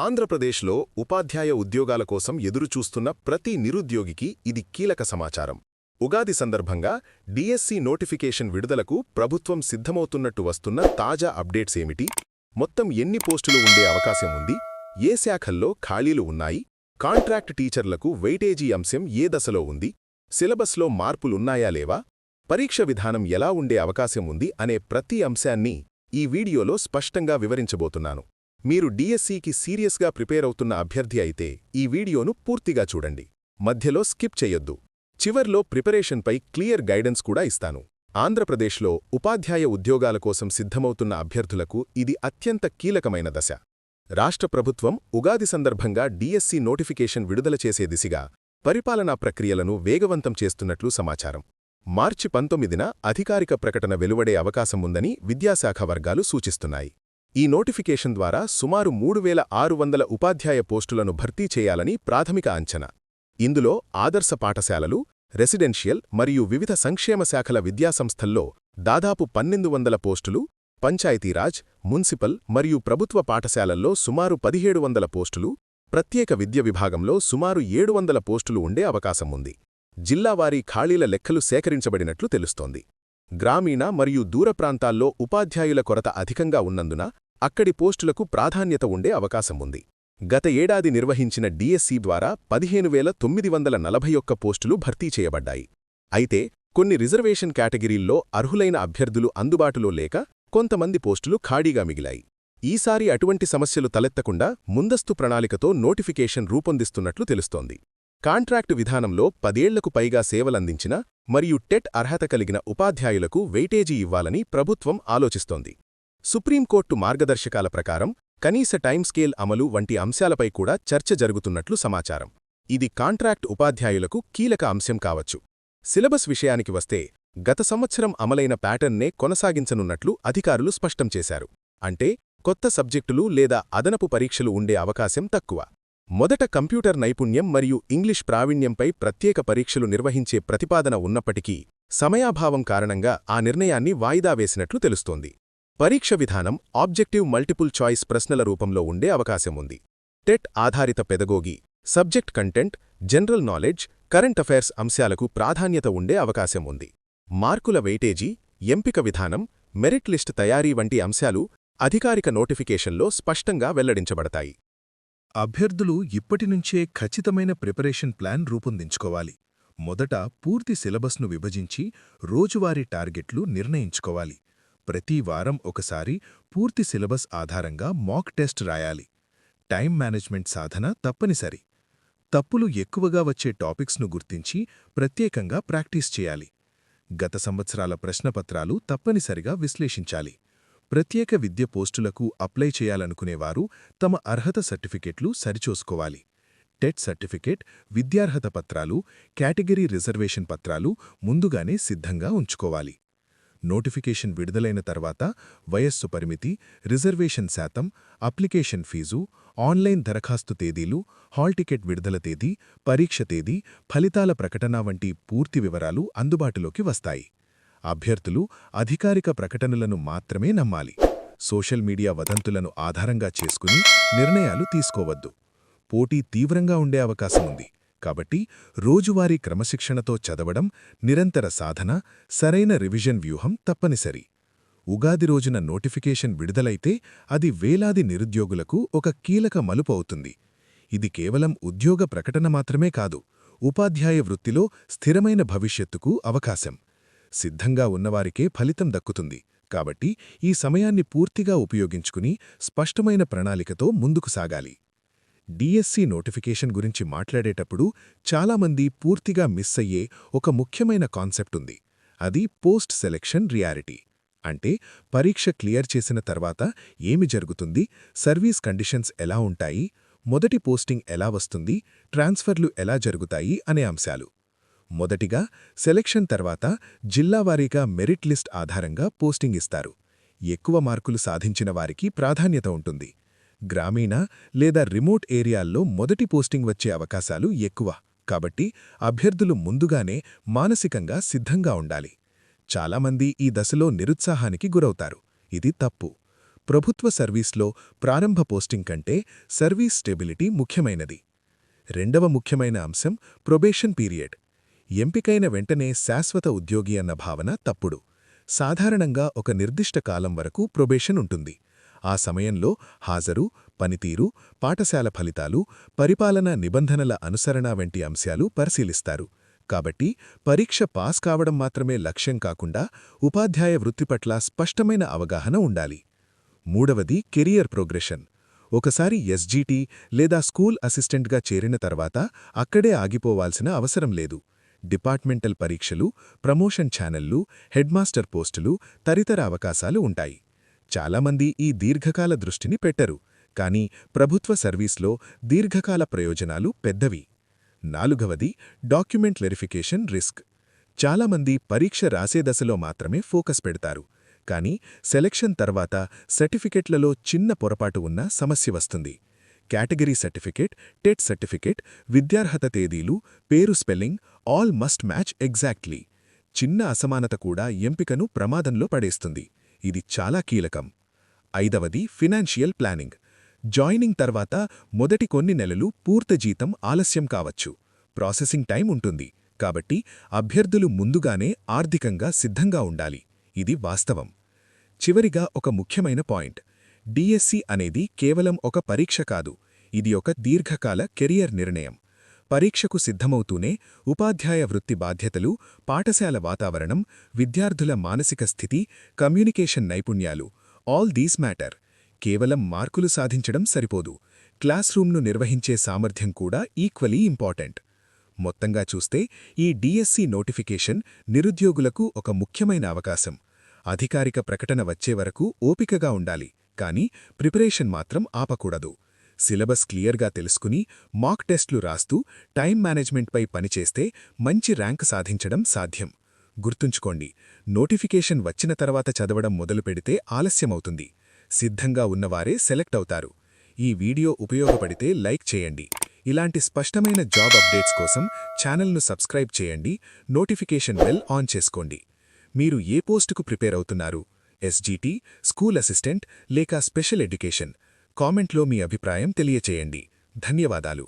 ఆంధ్రప్రదేశ్లో ఉపాధ్యాయ ఉద్యోగాల కోసం ఎదురుచూస్తున్న ప్రతి నిరుద్యోగికి ఇది కీలక సమాచారం. ఉగాది సందర్భంగా డిఎస్సి నోటిఫికేషన్ విడుదలకు ప్రభుత్వం సిద్ధమవుతున్నట్టు వస్తున్న తాజా అప్డేట్స్ ఏమిటి? మొత్తం ఎన్ని పోస్టులు ఉండే అవకాశం ఉంది? ఏ శాఖల్లో ఖాళీలు ఉన్నాయి? కాంట్రాక్ట్ టీచర్లకు వెయిటేజీ అంశం ఏ దశలో ఉంది? సిలబస్లో మార్పులున్నాయా లేవా? పరీక్ష విధానం ఎలా ఉండే అవకాశం ఉంది అనే ప్రతి అంశాన్ని ఈ వీడియోలో స్పష్టంగా వివరించబోతున్నాను. మీరు డిఎస్సికి సీరియస్గా ప్రిపేర్ అవుతున్న అభ్యర్థి అయితే ఈ వీడియోను పూర్తిగా చూడండి. మధ్యలో స్కిప్ చెయ్యొద్దు. చివర్లో ప్రిపరేషన్పై క్లియర్ గైడెన్స్ కూడా ఇస్తాను. ఆంధ్రప్రదేశ్లో ఉపాధ్యాయ ఉద్యోగాల కోసం సిద్ధమవుతున్న అభ్యర్థులకు ఇది అత్యంత కీలకమైన దశ. రాష్ట్ర ప్రభుత్వం ఉగాది సందర్భంగా డిఎస్సి నోటిఫికేషన్ విడుదల చేసే దిశగా పరిపాలనా ప్రక్రియలను వేగవంతం చేస్తున్నట్లు సమాచారం. మార్చి 19న అధికారిక ప్రకటన వెలువడే అవకాశం ఉందని విద్యాశాఖ వర్గాలు సూచిస్తున్నాయి. ఈ నోటిఫికేషన్ ద్వారా సుమారు 3600 ఉపాధ్యాయ పోస్టులను భర్తీ చేయాలని ప్రాథమిక అంచనా. ఇందులో ఆదర్శ పాఠశాలలు, రెసిడెన్షియల్ మరియు వివిధ సంక్షేమ శాఖల విద్యాసంస్థల్లో దాదాపు 1200 పోస్టులు, పంచాయతీరాజ్, మున్సిపల్ మరియు ప్రభుత్వ పాఠశాలల్లో సుమారు 1700 పోస్టులు, ప్రత్యేక విద్య విభాగంలో సుమారు 700 పోస్టులు ఉండే అవకాశం ఉంది. జిల్లావారీ ఖాళీల లెక్కలు సేకరించబడినట్లు తెలుస్తోంది. గ్రామీణ మరియు దూర ప్రాంతాల్లో ఉపాధ్యాయుల కొరత అధికంగా ఉన్నందున అక్కడి పోస్టులకు ప్రాధాన్యత ఉండే అవకాశం ఉంది. గత ఏడాది నిర్వహించిన డిఎస్సి ద్వారా 15,941 పోస్టులు భర్తీ చేయబడ్డాయి. అయితే కొన్ని రిజర్వేషన్ కేటగిరీల్లో అర్హులైన అభ్యర్థులు అందుబాటులో లేక కొంతమంది పోస్టులు ఖాళీగా మిగిలాయి. ఈసారి అటువంటి సమస్యలు తలెత్తకుండా ముందస్తు ప్రణాళికతో నోటిఫికేషన్ రూపొందిస్తున్నట్లు తెలుస్తోంది. కాంట్రాక్టు విధానంలో 10 ఏళ్లకు పైగా సేవలందించిన మరియు టెట్ అర్హత కలిగిన ఉపాధ్యాయులకు వెయిటేజీ ఇవ్వాలని ప్రభుత్వం ఆలోచిస్తోంది. సుప్రీంకోర్టు మార్గదర్శకాల ప్రకారం కనీస టైమ్ స్కేల్ అమలు వంటి అంశాలపై కూడా చర్చ జరుగుతున్నట్లు సమాచారం. ఇది కాంట్రాక్ట్ ఉపాధ్యాయులకు కీలక అంశం కావచ్చు. సిలబస్ విషయానికి వస్తే గత సంవత్సరం అమలైన ప్యాటర్న్నే కొనసాగించనున్నట్లు అధికారులు స్పష్టం చేశారు. అంటే కొత్త సబ్జెక్టులు లేదా అదనపు పరీక్షలు ఉండే అవకాశం తక్కువ. మొదట కంప్యూటర్ నైపుణ్యం మరియు ఇంగ్లీష్ ప్రావీణ్యంపై ప్రత్యేక పరీక్షలు నిర్వహించే ప్రతిపాదన ఉన్నప్పటికీ సమయాభావం కారణంగా ఆ నిర్ణయాన్ని వాయిదా వేసినట్లు తెలుస్తోంది. పరీక్ష విధానం ఆబ్జెక్టివ్ మల్టిపుల్ చాయిస్ ప్రశ్నల రూపంలో ఉండే అవకాశం ఉంది. టెట్ ఆధారిత pedagogy, subject content, general knowledge, current affairs అంశాలకు ప్రాధాన్యత ఉండే అవకాశం ఉంది. మార్కుల వెయిటేజీ, ఎంపిక విధానం, మెరిట్ లిస్ట్ తయారీ వంటి అంశాలు అధికారిక నోటిఫికేషన్లో స్పష్టంగా వెల్లడించబడతాయి. అభ్యర్థులు ఇప్పటినుంచే ఖచ్చితమైన ప్రిపరేషన్ ప్లాన్ రూపొందించుకోవాలి. మొదట పూర్తి సిలబస్ను విభజించి రోజువారీ టార్గెట్లు నిర్ణయించుకోవాలి. ప్రతి వారం ఒకసారి పూర్తి సిలబస్ ఆధారంగా మాక్ టెస్ట్ రాయాలి. టైం మేనేజ్మెంట్ సాధన తప్పనిసరి. తప్పులు ఎక్కువగా వచ్చే టాపిక్స్ను గుర్తించి ప్రత్యేకంగా ప్రాక్టీస్ చేయాలి. గత సంవత్సరాల ప్రశ్నపత్రాలు తప్పనిసరిగా విశ్లేషించాలి. ప్రత్యేక విద్య పోస్టులకు అప్లై చేయాలనుకునేవారు తమ అర్హత సర్టిఫికెట్లు సరిచూసుకోవాలి. టెట్ సర్టిఫికెట్, విద్యార్హత పత్రాలు, కేటగిరీ రిజర్వేషన్ పత్రాలు ముందుగానే సిద్ధంగా ఉంచుకోవాలి. నోటిఫికేషన్ విడుదలైన తర్వాత వయస్సు పరిమితి, రిజర్వేషన్ శాతం, అప్లికేషన్ ఫీజు, ఆన్లైన్ దరఖాస్తు తేదీలు, హాల్ టికెట్ విడుదల తేదీ, పరీక్ష తేదీ, ఫలితాల ప్రకటన వంటి పూర్తి వివరాలు అందుబాటులోకి వస్తాయి. అభ్యర్థులు అధికారిక ప్రకటనలను మాత్రమే నమ్మాలి. సోషల్ మీడియా వదంతులను ఆధారంగా చేసుకుని నిర్ణయాలు తీసుకోవద్దు. పోటీ తీవ్రంగా ఉండే అవకాశముంది. కాబట్టి రోజువారీ క్రమశిక్షణతో చదవడం, నిరంతర సాధన, సరైన రివిజన్ వ్యూహం తప్పనిసరి. ఉగాది రోజున నోటిఫికేషన్ విడుదలైతే అది వేలాది నిరుద్యోగులకు ఒక కీలక మలుపు అవుతుంది. ఇది కేవలం ఉద్యోగ ప్రకటన మాత్రమే కాదు, ఉపాధ్యాయ వృత్తిలో స్థిరమైన భవిష్యత్తుకు అవకాశం. సిద్ధంగా ఉన్నవారికే ఫలితం దక్కుతుంది. కాబట్టి ఈ సమయాన్ని పూర్తిగా ఉపయోగించుకుని స్పష్టమైన ప్రణాళికతో ముందుకు సాగాలి. డిఎస్సి నోటిఫికేషన్ గురించి మాట్లాడేటప్పుడు చాలామంది పూర్తిగా మిస్ అయ్యే ఒక ముఖ్యమైన కాన్సెప్ట్ ఉంది. అది పోస్ట్ సెలెక్షన్ రియాలిటీ. అంటే పరీక్ష క్లియర్ చేసిన తర్వాత ఏమి జరుగుతుంది, సర్వీస్ కండిషన్స్ ఎలా ఉంటాయి, మొదటి పోస్టింగ్ ఎలా వస్తుంది, ట్రాన్స్ఫర్లు ఎలా జరుగుతాయి అనే అంశాలు. మొదటిగా సెలెక్షన్ తర్వాత జిల్లావారీగా మెరిట్ లిస్ట్ ఆధారంగా పోస్టింగ్ ఇస్తారు. ఎక్కువ మార్కులు సాధించిన వారికి ప్రాధాన్యత ఉంటుంది. గ్రామీణ లేదా రిమోట్ ఏరియాల్లో మొదటి పోస్టింగ్ వచ్చే అవకాశాలు ఎక్కువ. కాబట్టి అభ్యర్థులు ముందుగానే మానసికంగా సిద్ధంగా ఉండాలి. చాలామంది ఈ దశలో నిరుత్సాహానికి గురవుతారు. ఇది తప్పు. ప్రభుత్వ సర్వీస్లో ప్రారంభ పోస్టింగ్ కంటే సర్వీస్ స్టెబిలిటీ ముఖ్యమైనది. రెండవ ముఖ్యమైన అంశం ప్రొబేషన్ పీరియడ్. ఎంపికైన వెంటనే శాశ్వత ఉద్యోగి అన్న భావన తప్పుడు. సాధారణంగా ఒక నిర్దిష్ట కాలం వరకు ప్రొబేషన్ ఉంటుంది. ఆ సమయంలో హాజరు, పనితీరు, పాఠశాల ఫలితాలు, పరిపాలనా నిబంధనల అనుసరణ వంటి అంశాలు పరిశీలిస్తారు. కాబట్టి పరీక్ష పాస్ కావడం మాత్రమే లక్ష్యం కాకుండా ఉపాధ్యాయ వృత్తి పట్ల స్పష్టమైన అవగాహన ఉండాలి. మూడవది కెరియర్ ప్రోగ్రెషన్. ఒకసారి ఎస్జీటీ లేదా స్కూల్ అసిస్టెంట్గా చేరిన తర్వాత అక్కడే ఆగిపోవాల్సిన అవసరం లేదు. డిపార్ట్మెంటల్ పరీక్షలు, ప్రమోషన్ ఛానళ్లు, హెడ్మాస్టర్ పోస్టులు, తదితర అవకాశాలు ఉంటాయి. చాలామంది ఈ దీర్ఘకాల దృష్టిని పెట్టరు, కానీ ప్రభుత్వ సర్వీస్లో దీర్ఘకాల ప్రయోజనాలు పెద్దవి. నాలుగవది డాక్యుమెంట్ వెరిఫికేషన్ రిస్క్. చాలామంది పరీక్ష రాసే దశలో మాత్రమే ఫోకస్ పెడతారు, కానీ సెలక్షన్ తర్వాత సర్టిఫికెట్లలో చిన్న పొరపాటు ఉన్న సమస్య వస్తుంది. కేటగిరీ సర్టిఫికెట్, టెట్ సర్టిఫికెట్, విద్యార్హత తేదీలు, పేరు spelling all must match exactly. చిన్న అసమానత కూడా ఎంపికను ప్రమాదంలో పడేస్తుంది. ఇది చాలా కీలకం. ఐదవది ఫినాన్షియల్ ప్లానింగ్. జాయినింగ్ తర్వాత మొదటి కొన్ని నెలలు పూర్తి జీతం ఆలస్యం కావచ్చు. ప్రాసెసింగ్ టైం ఉంటుంది. కాబట్టి అభ్యర్థులు ముందుగానే ఆర్థికంగా సిద్ధంగా ఉండాలి. ఇది వాస్తవం. చివరిగా ఒక ముఖ్యమైన పాయింట్. డిఎస్సి అనేది కేవలం ఒక పరీక్ష కాదు, ఇది ఒక దీర్ఘకాల కెరియర్ నిర్ణయం. పరీక్షకు సిద్ధమవుతూనే ఉపాధ్యాయ వృత్తి బాధ్యతలు, పాఠశాల వాతావరణం, విద్యార్థుల మానసిక స్థితి, కమ్యూనికేషన్ నైపుణ్యాలు ఆల్ దీస్ మ్యాటర్. కేవలం మార్కులు సాధించడం సరిపోదు, క్లాస్ రూమ్ను నిర్వహించే సామర్థ్యం కూడా ఈక్వలీ ఇంపార్టెంట్. మొత్తంగా చూస్తే ఈ డిఎస్సి నోటిఫికేషన్ నిరుద్యోగులకు ఒక ముఖ్యమైన అవకాశం. అధికారిక ప్రకటన వచ్చే వరకు ఓపికగా ఉండాలి, కానీ ప్రిపరేషన్ మాత్రం ఆపకూడదు. సిలబస్ క్లియర్గా తెలుసుకుని మాక్ టెస్ట్లు రాస్తూ టైం మేనేజ్మెంట్పై పనిచేస్తే మంచి ర్యాంక్ సాధించడం సాధ్యం. గుర్తుంచుకోండి, నోటిఫికేషన్ వచ్చిన తర్వాత చదవడం మొదలుపెడితే ఆలస్యమవుతుంది. సిద్ధంగా ఉన్నవారే సెలెక్ట్ అవుతారు. ఈ వీడియో ఉపయోగపడితే లైక్ చేయండి. ఇలాంటి స్పష్టమైన జాబ్ అప్డేట్స్ కోసం ఛానల్ను సబ్స్క్రైబ్ చేయండి. నోటిఫికేషన్ బెల్ ఆన్ చేసుకోండి. మీరు ఏ పోస్టుకు ప్రిపేర్ అవుతున్నారు? ఎస్జీటీ, స్కూల్ అసిస్టెంట్ లేక స్పెషల్ ఎడ్యుకేషన్? కామెంట్లో మీ అభిప్రాయం తెలియచేయండి. ధన్యవాదాలు.